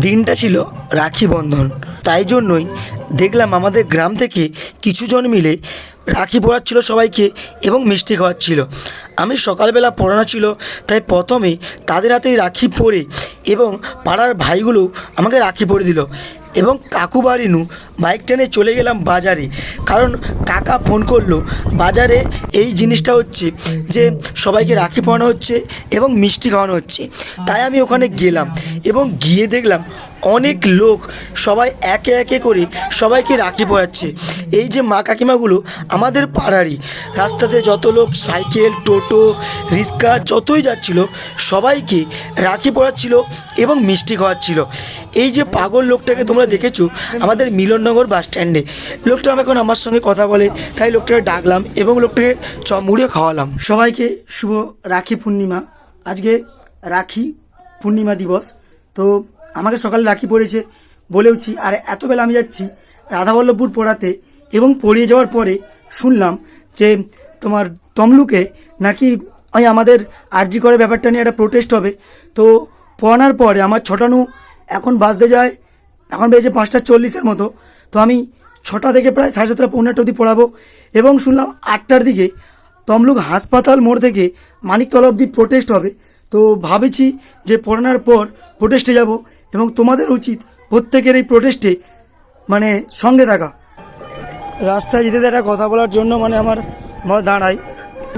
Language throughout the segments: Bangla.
দিনটা ছিল রাখি বন্ধন, তাই জন্যই দেখলাম আমাদের গ্রাম থেকে কিছুজন মিলে রাখি পরাচ্ছিল সবাইকে এবং মিষ্টি খাওয়াচ্ছিল। আমি সকালবেলা পড়ানো ছিল, তাই প্রথমে তাদের হাতেই রাখি পরে এবং পাড়ার ভাইগুলো আমাকে রাখি পরে দিল এবং কাকু বাড়িনু বাইক টেনে চলে গেলাম বাজারে, কারণ কাকা ফোন করলো বাজারে এই জিনিসটা হচ্ছে যে সবাইকে রাখি পরানো হচ্ছে এবং মিষ্টি খাওয়ানো হচ্ছে। তাই আমি ওখানে গেলাম এবং গিয়ে দেখলাম অনেক লোক সবাই একে একে করে সবাইকে রাখি পরাচ্ছে। এই যে মা কাকিমাগুলো আমাদের পাড়ারই, রাস্তাতে যত লোক সাইকেল, টোটো, রিক্সা যতই যাচ্ছিল সবাইকে রাখি পরাচ্ছিল এবং মিষ্টি খাওয়াচ্ছিল। এই যে পাগল লোকটাকে তোমরা দেখেছো আমাদের মিলননগর বাস স্ট্যান্ডে, লোকটা এখন আমার সঙ্গে কথা বলে, তাই লোকটাকে ডাকলাম এবং লোকটাকে চমড়িয়ে খাওয়ালাম। সবাইকে শুভ রাখি পূর্ণিমা। আজকে রাখি পূর্ণিমা দিবস। তো আমাকে সকালে রাখি পড়েছে বলেওছি, আর এতবেলা আমি যাচ্ছি রাধাবল্লভপুর পড়াতে এবং পড়িয়ে যাওয়ার পরে শুনলাম যে তোমার তমলুকে নাকি ওই আমাদের আরজি করে ব্যাপারটা নিয়ে একটা প্রোটেস্ট হবে। তো পড়ানোর পরে আমার ছটানো এখন বাজতে যায়, এখন বেজে 5:40 মতো। তো আমি 6টা থেকে প্রায় 7:30 পৌনে 8 অবধি পড়াবো এবং শুনলাম 8টার দিকে তমলুক হাসপাতাল মোড় থেকে মানিকতলা অবধি প্রোটেস্ট হবে। তো ভাবেছি যে পড়ানোর পর প্রোটেস্টে যাব এবং তোমাদের উচিত প্রত্যেকের এই প্রোটেস্টে মানে সঙ্গে থাকা। রাস্তায় যেতে একটা কথা বলার জন্য মানে আমার দাঁড়াই,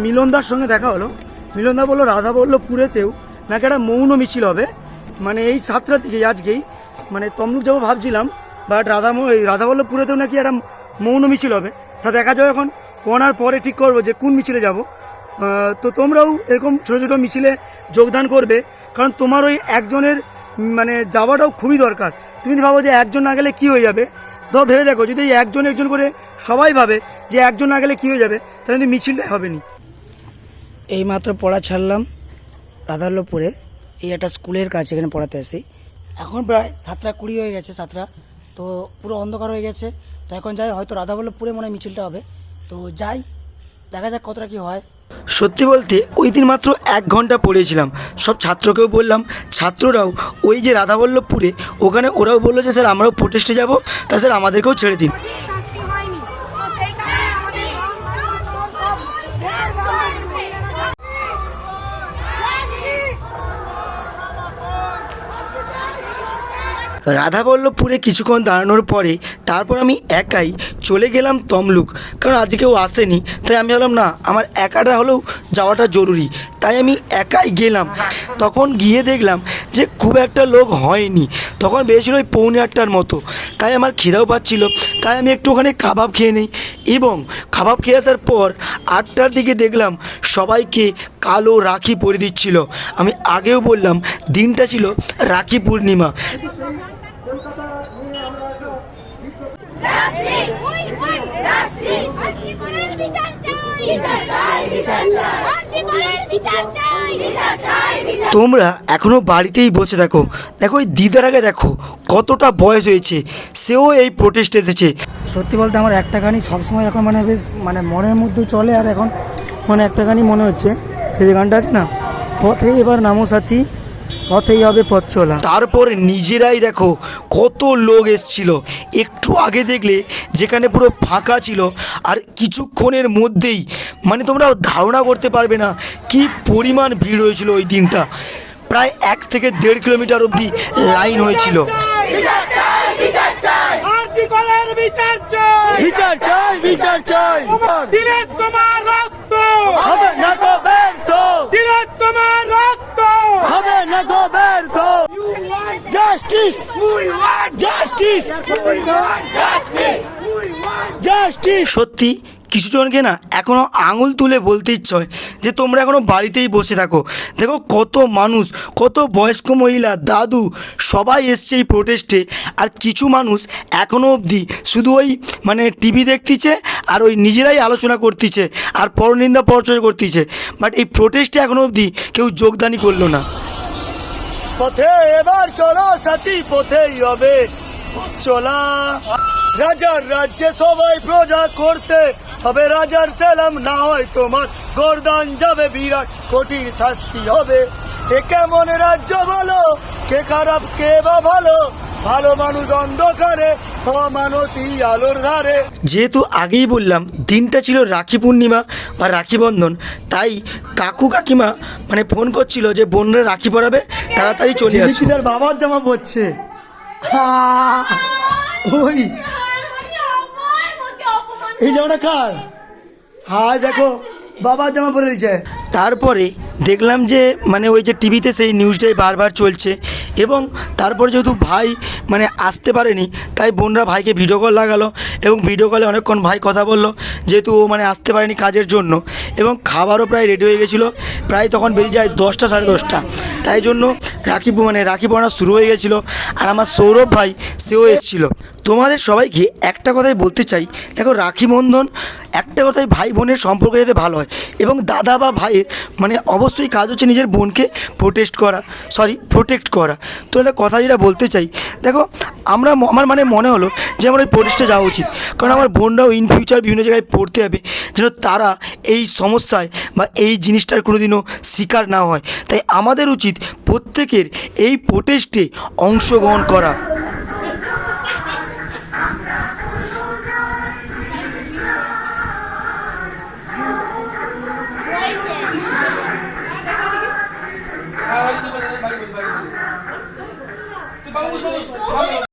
মিলনদার সঙ্গে দেখা হলো। মিলনদা বললো রাধাবল্লভপুরেতেও নাকি একটা মৌন মিছিল হবে, মানে এই 7টার দিকে আজকেই, মানে তমলুক যাবো ভাবছিলাম, বাট রাধাবল্লভপুরেতেও নাকি একটা মৌন মিছিল হবে। তা দেখা যাবে এখন পড়ার পরে ঠিক করবো যে কোন মিছিলে যাব। তো তোমরাও এরকম ছোটো ছোটো মিছিলে যোগদান করবে, কারণ তোমার ওই একজনের মানে যাওয়াটাও খুবই দরকার। তুমি ভাবো যে একজন না গেলে কী হয়ে যাবে, তো ভেবে দেখো যদি একজন একজন করে সবাই ভাবে যে একজন না গেলে কী হয়ে যাবে, তাহলে কিন্তু মিছিলটাই হবে না। এইমাত্র পড়া ছাড়লাম রাধাবল্লভপুরে, এই একটা স্কুলের কাছে এখানে পড়াতে আসি। এখন প্রায় 7:20 হয়ে গেছে, 7টা, তো পুরো অন্ধকার হয়ে গেছে। তো এখন যাই, হয়তো রাধাবল্লভপুরে মনে হয় মিছিলটা হবে, তো যাই, দেখা যাক কতটা কী হয়। সত্যি বলতে ওই দিন মাত্র 1 ঘন্টা পড়িয়েছিলাম, সব ছাত্রকেও বললাম, ছাত্ররাও ওই যে রাধাবল্লভপুরে ওখানে ওরাও বললো যে স্যার আমরাও প্রোটেস্টে যাব, তা স্যার আমাদেরকেও ছেড়ে দিন। রাধাবল্লভপুরে কিছুক্ষণ দাঁড়ানোর পরে তারপর আমি একাই চলে গেলাম তমলুক, কারণ আজকে কেউ আসেনি। তাই আমি ভাবলাম না, আমার একাটা হলেও যাওয়াটা জরুরি, তাই আমি একাই গেলাম। তখন গিয়ে দেখলাম যে খুব একটা লোক হয়নি, তখন বেরিয়েছিল ওই পৌনে 8টার মতো। তাই আমার খিদাও পাচ্ছিল, তাই আমি একটু ওখানে কাবাব খেয়ে নিই এবং কাবাব খেয়ে আসার পর 8টার দিকে দেখলাম সবাইকে কালো রাখি পরে দিচ্ছিল। আমি আগেও বললাম দিনটা ছিল রাখি পূর্ণিমা। তোমরা এখনো বাড়িতেই বসে থাকো, দেখো ওই দিদার আগে দেখো কতটা বয়স হয়েছে, সেও এই প্রোটেস্ট এসেছে। সত্যি বলতে আমার একটা গানই সবসময় এখন মানে বেশ মানে মনের মধ্যে চলে, আর এখন মানে একটা গানই মনে হচ্ছে, সেই যে গানটা আছে না, পথে এবার নামো সাথী, পথেই হবে পথ চলা। তারপর নিজেরাই দেখো কত লোক এসছিল, একটু আগে দেখলে যেখানে পুরো ফাঁকা ছিল, আর কিছুক্ষণের মধ্যেই মানে তোমরা ধারণা করতে পারবে না কি পরিমাণ ভিড় হয়েছিল ওই দিনটা। প্রায় 1 থেকে 1.5 কিলোমিটার অবধি লাইন হয়েছিল। সত্যি কিছুজনকে না এখনও আঙুল তুলে বলতে ইচ্ছে হয় যে তোমরা এখনও বাড়িতেই বসে থাকো। দেখো কত মানুষ, কত বয়স্ক মহিলা, দাদু সবাই এসছে এই প্রোটেস্টে, আর কিছু মানুষ এখনও অবধি শুধু ওই মানে টিভি দেখতেছে আর ওই নিজেরাই আলোচনা করতেছে আর পরনিন্দা পরচয় করতেছে, বাট এই প্রোটেস্টে এখনও অবধি কেউ যোগদানই করলো না। পথে এবার চলো সাথী, পথেই হবে পথ চলা, রাজার রাজ্যে সবাই প্রজা করতে হবে রাজার সালাম, না হয় তোমার গর্দান যাবে, বিরাট কঠিন শাস্তি হবে। এ কেমন রাজ্য বলো, কে খারাপ কে বা ভালো, ভালো মানুষ অন্ধকারে, মানুষই আলোর ধারে। যেহেতু আগেই বললাম দিনটা ছিল রাখি পূর্ণিমা বা রাখি বন্ধন, তাই কাকু কাকিমা মানে ফোন করছিল যে বোনরা রাখি পরাবে, তাড়াতাড়ি চলে আসো। তার বাবার জামা পরছে, ওই এই জামাটা কার? হাই দেখো বাবার জামা পরে দিয়েছে। তারপরে দেখলাম যে মানে ওই যে টিভিতে সেই নিউজটাই বারবার চলছে, এবং তারপরে যেহেতু ভাই মানে আসতে পারেনি, তাই বোনরা ভাইকে ভিডিও কল লাগালো, এবং ভিডিও কলে অনেকক্ষণ ভাই কথা বললো, যেহেতু ও মানে আসতে পারেনি কাজের জন্য। এবং খাবারও প্রায় রেডি হয়ে গেছিলো, প্রায় তখন বেরিয়ে যায় 10টা সাড়ে 10টা, তাই জন্য রাখি মানে রাখি পরানো শুরু হয়ে গেছিলো। আর আমার সৌরভ ভাই সেও এসেছিলো। তোমাদের সবাইকে একটা কথাই বলতে চাই, দেখো রাখি বন্ধন একটা কথাই, ভাই বোনের সম্পর্ক যাতে ভালো হয়, এবং দাদা বা ভাইয়ের মানে অবশ্যই কাজ হচ্ছে নিজের বোনকে প্রোটেক্ট করা। তো একটা কথা যেটা বলতে চাই, দেখো আমার মানে মনে হলো যে আমার ওই প্রোটেস্টে যাওয়া উচিত, কারণ আমার বোনরাও ইন ফিউচার বিভিন্ন জায়গায় পড়তে হবে, যেন তারা এই সমস্যায় বা এই জিনিসটার কোনোদিনও শিকার না হয়। তাই আমাদের উচিত প্রত্যেকের এই প্রোটেস্টে অংশগ্রহণ করা।